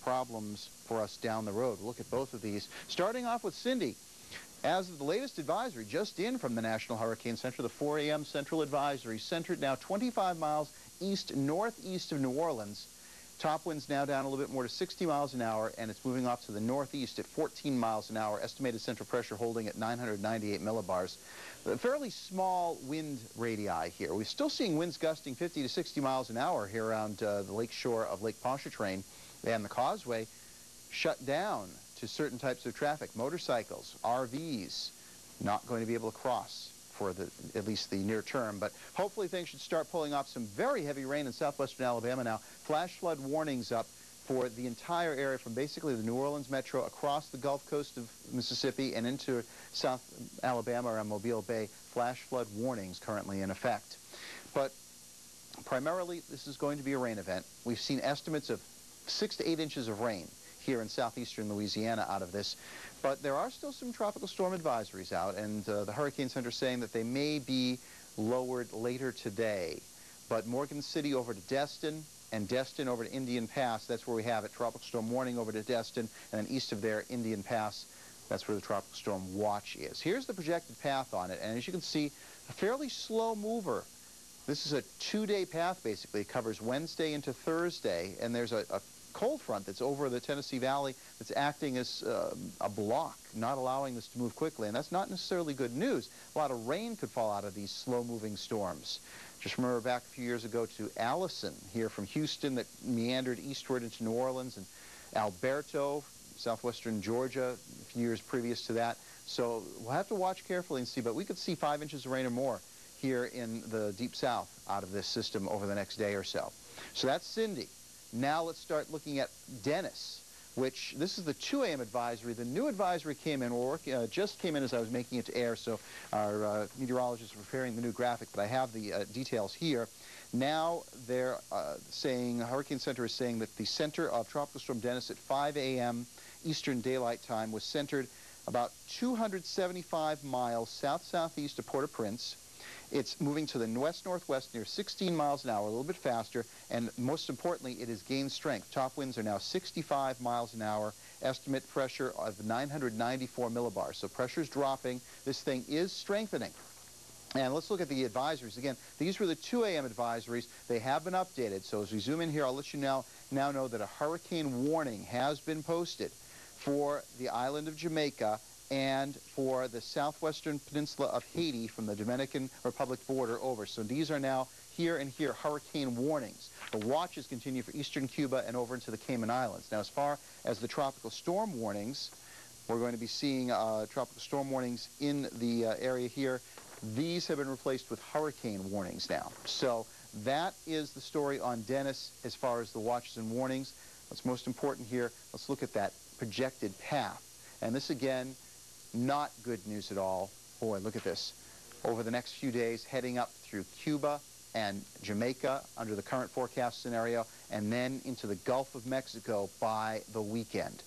problems for us down the road. We'll look at both of these. Starting off with Cindy. As of the latest advisory just in from the National Hurricane Center, the 4 a.m. Central Advisory, centered now 25 miles northeast of New Orleans. Top winds now down a little bit more to 60 miles an hour, and it's moving off to the northeast at 14 miles an hour. Estimated central pressure holding at 998 millibars. A fairly small wind radii here. We're still seeing winds gusting 50 to 60 miles an hour here around the lake shore of Lake Pontchartrain, and the causeway shut down to certain types of traffic. Motorcycles, RVs, not going to be able to cross for at least the near term, but hopefully things should start pulling off. Some very heavy rain in southwestern Alabama now. Flash flood warnings up for the entire area from basically the New Orleans metro across the Gulf Coast of Mississippi and into South Alabama around Mobile Bay. Flash flood warnings currently in effect. But primarily this is going to be a rain event. We've seen estimates of 6 to 8 inches of rain here in southeastern Louisiana out of this. But there are still some tropical storm advisories out, and the Hurricane Center is saying that they may be lowered later today. But Morgan City over to Destin, and Destin over to Indian Pass, that's where we have it. Tropical storm warning over to Destin, and then east of there, Indian Pass, that's where the tropical storm watch is. Here's the projected path on it, and as you can see, a fairly slow mover. This is a 2-day path, basically. It covers Wednesday into Thursday, and there's a cold front that's over the Tennessee Valley that's acting as a block, not allowing this to move quickly, and that's not necessarily good news. A lot of rain could fall out of these slow-moving storms. Just remember back a few years ago to Allison here from Houston that meandered eastward into New Orleans, and Alberto, southwestern Georgia, a few years previous to that. So we'll have to watch carefully and see, but we could see 5 inches of rain or more here in the deep south out of this system over the next day or so. So that's Cindy. Now let's start looking at Dennis, which this is the 2 a.m. advisory. The new advisory came in, just came in as I was making it to air, so our meteorologists are preparing the new graphic, but I have the details here. Now they're saying, Hurricane Center is saying that the center of Tropical Storm Dennis at 5 a.m. Eastern Daylight Time was centered about 275 miles south-southeast of Port-au-Prince. It's moving to the west-northwest near 16 miles an hour, a little bit faster, and most importantly, it has gained strength. Top winds are now 65 miles an hour, estimate pressure of 994 millibars. So pressure's dropping. This thing is strengthening. And let's look at the advisories. Again, these were the 2 a.m. advisories. They have been updated. So as we zoom in here, I'll let you now know that a hurricane warning has been posted for the island of Jamaica and for the southwestern peninsula of Haiti from the Dominican Republic border over. So these are now here and here hurricane warnings. The watches continue for eastern Cuba and over into the Cayman Islands. Now, as far as the tropical storm warnings, we're going to be seeing tropical storm warnings in the area here. These have been replaced with hurricane warnings now. So that is the story on Dennis as far as the watches and warnings. What's most important here, let's look at that projected path. And this, again, not good news at all. Boy, look at this. Over the next few days, heading up through Cuba and Jamaica under the current forecast scenario, and then into the Gulf of Mexico by the weekend.